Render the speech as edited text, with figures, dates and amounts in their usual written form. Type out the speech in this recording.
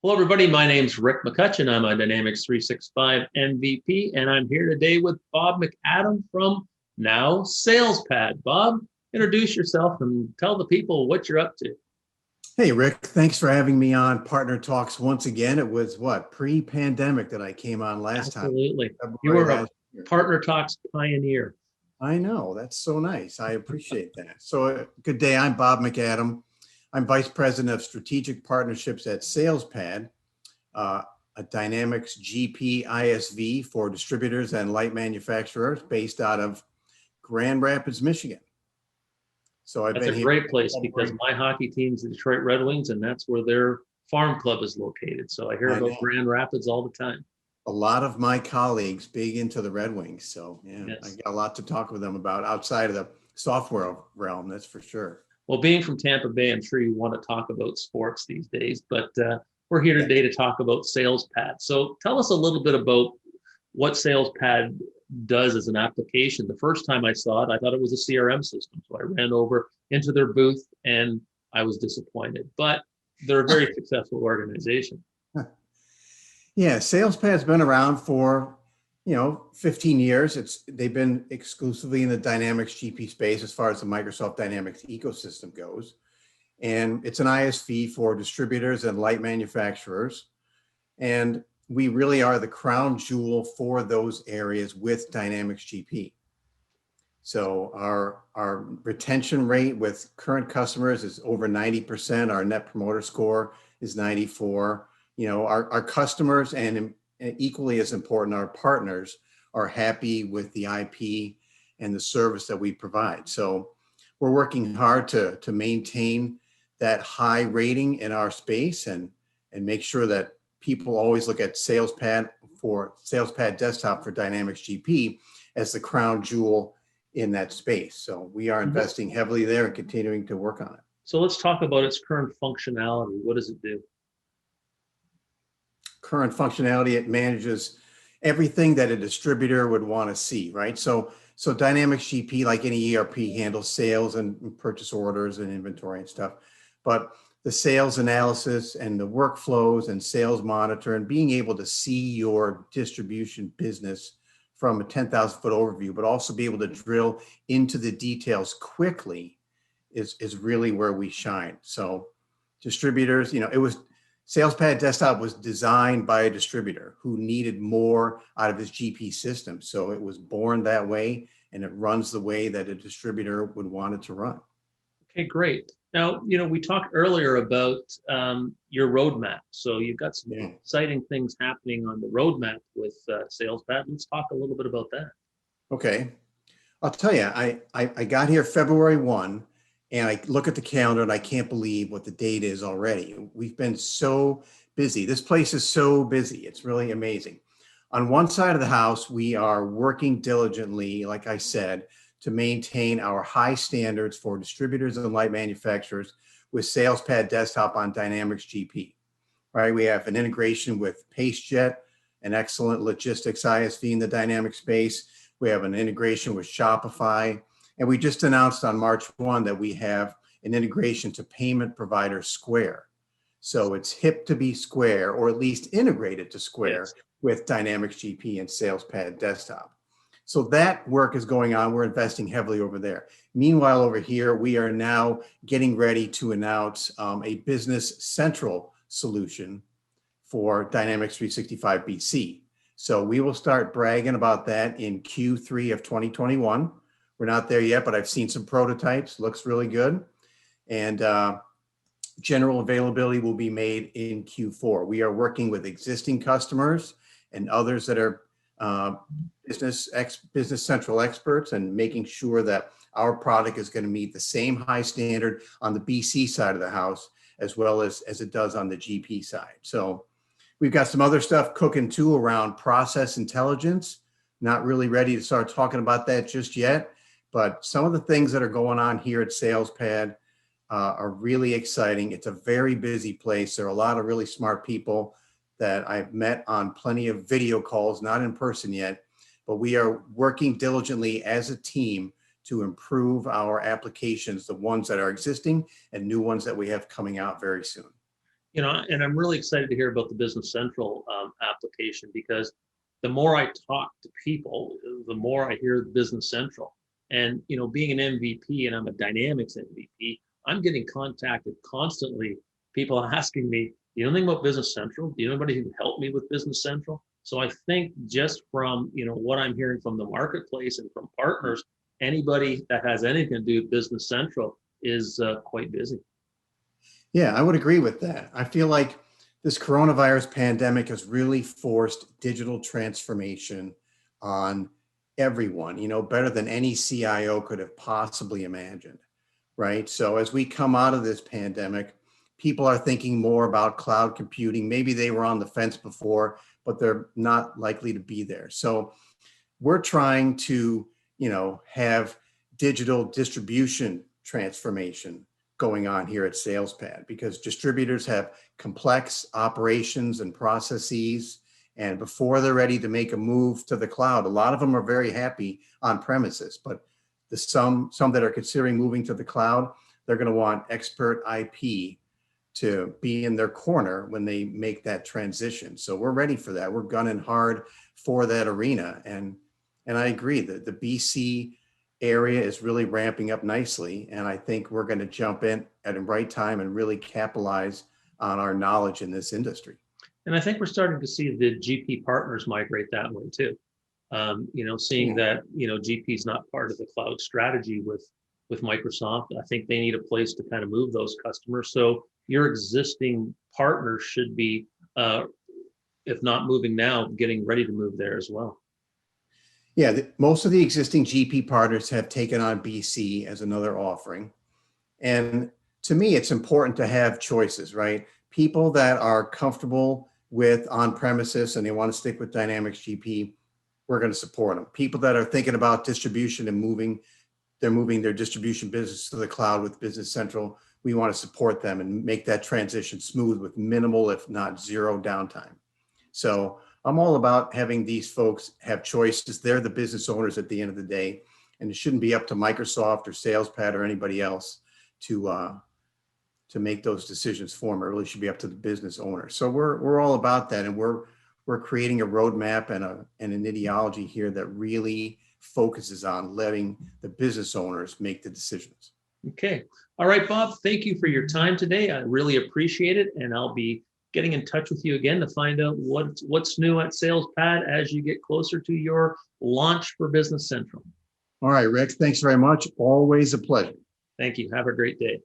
Hello, everybody. My name's Rick McCutcheon. I'm a Dynamics 365 MVP, and I'm here today with Bob McAdam from now SalesPad. Bob, introduce yourself and tell the people what you're up to. Hey, Rick, thanks for having me on Partner Talks once again. It was pre-pandemic that I came on last time. Absolutely. You February were a last year. PartnerTalks pioneer. I know, that's so nice. I appreciate that. So good day. I'm Bob McAdam. I'm Vice President of Strategic Partnerships at SalesPad, a Dynamics GP ISV for distributors and light manufacturers based out of Grand Rapids, Michigan. So I've That's been a here. great place because my hockey team's the Detroit Red Wings, and that's where their farm club is located. So I hear about Grand Rapids all the time. A lot of my colleagues big into the Red Wings. So yeah, Yes. I got a lot to talk with them about outside of the software realm, that's for sure. Well, being from Tampa Bay, I'm sure you want to talk about sports these days, but we're here today to talk about SalesPad. So tell us a little bit about what SalesPad does as an application. The first time I saw it, I thought it was a CRM system. So I ran over into their booth and I was disappointed, but they're a very successful organization. Yeah, SalesPad's been around for 15 years. They've been exclusively in the Dynamics GP space as far as the Microsoft Dynamics ecosystem goes. And it's an ISV for distributors and light manufacturers. And we really are the crown jewel for those areas with Dynamics GP. So our retention rate with current customers is over 90%. Our net promoter score is 94. Our customers and equally as important, our partners are happy with the IP and the service that we provide. So we're working hard to maintain that high rating in our space and make sure that people always look at SalesPad Desktop for Dynamics GP as the crown jewel in that space. So we are investing heavily there and continuing to work on it. So let's talk about its current functionality. What does it do? Current functionality, it manages everything that a distributor would want to see, right? So Dynamics GP, like any ERP, handles sales and purchase orders and inventory and stuff. But the sales analysis and the workflows and sales monitor and being able to see your distribution business from a 10,000-foot overview, but also be able to drill into the details quickly is really where we shine. So distributors, SalesPad Desktop was designed by a distributor who needed more out of his GP system. So it was born that way, and it runs the way that a distributor would want it to run. Okay, great. Now, we talked earlier about your roadmap. So you've got some exciting things happening on the roadmap with SalesPad. Let's talk a little bit about that. Okay. I'll tell you, I got here February 1, and I look at the calendar and I can't believe what the date is already. We've been so busy. This place is so busy. It's really amazing. On one side of the house, we are working diligently, like I said, to maintain our high standards for distributors and light manufacturers with SalesPad Desktop on Dynamics GP, right? We have an integration with PaceJet, an excellent logistics ISV in the Dynamics space. We have an integration with Shopify. And we just announced on March 1 that we have an integration to payment provider Square. So it's hip to be Square, or at least integrated to Square with Dynamics GP and SalesPad Desktop. So that work is going on. We're investing heavily over there. Meanwhile, over here, we are now getting ready to announce a Business Central solution for Dynamics 365 BC. So we will start bragging about that in Q3 of 2021. We're not there yet, but I've seen some prototypes. Looks really good. And general availability will be made in Q4. We are working with existing customers and others that are Business Central experts and making sure that our product is going to meet the same high standard on the BC side of the house as well as it does on the GP side. So we've got some other stuff cooking too around process intelligence. Not really ready to start talking about that just yet, but some of the things that are going on here at SalesPad are really exciting. It's a very busy place. There are a lot of really smart people that I've met on plenty of video calls, not in person yet, but we are working diligently as a team to improve our applications, the ones that are existing and new ones that we have coming out very soon. And I'm really excited to hear about the Business Central application, because the more I talk to people, the more I hear Business Central. And being an MVP, and I'm a Dynamics MVP, I'm getting contacted constantly. People asking me, "Do you know anything about Business Central? Do you know anybody who can help me with Business Central?" So I think just from what I'm hearing from the marketplace and from partners, anybody that has anything to do with Business Central is quite busy. Yeah, I would agree with that. I feel like this coronavirus pandemic has really forced digital transformation on everyone, better than any CIO could have possibly imagined, right? So as we come out of this pandemic, people are thinking more about cloud computing. Maybe they were on the fence before, but they're not likely to be there. So we're trying to, have digital distribution transformation going on here at SalesPad, because distributors have complex operations and processes. And before they're ready to make a move to the cloud, a lot of them are very happy on premises, but some that are considering moving to the cloud, they're going to want expert IP to be in their corner when they make that transition. So we're ready for that. We're gunning hard for that arena. And I agree that the BC area is really ramping up nicely. And I think we're going to jump in at the right time and really capitalize on our knowledge in this industry. And I think we're starting to see the GP partners migrate that way too. Seeing that, GP is not part of the cloud strategy with Microsoft. I think they need a place to kind of move those customers. So your existing partners should be, if not moving now, getting ready to move there as well. Yeah, most of the existing GP partners have taken on BC as another offering. And to me, it's important to have choices, right? People that are comfortable with on-premises and they want to stick with Dynamics GP, we're going to support them. People that are thinking about distribution and they're moving their distribution business to the cloud with Business Central, we want to support them and make that transition smooth with minimal, if not zero downtime. So I'm all about having these folks have choices. They're the business owners at the end of the day, and it shouldn't be up to Microsoft or SalesPad or anybody else to make those decisions for them. It really should be up to the business owner. So we're all about that, and we're creating a roadmap and an ideology here that really focuses on letting the business owners make the decisions. Okay. All right, Bob, thank you for your time today. I really appreciate it. And I'll be getting in touch with you again to find out what's new at SalesPad as you get closer to your launch for Business Central. All right, Rick, thanks very much. Always a pleasure. Thank you. Have a great day.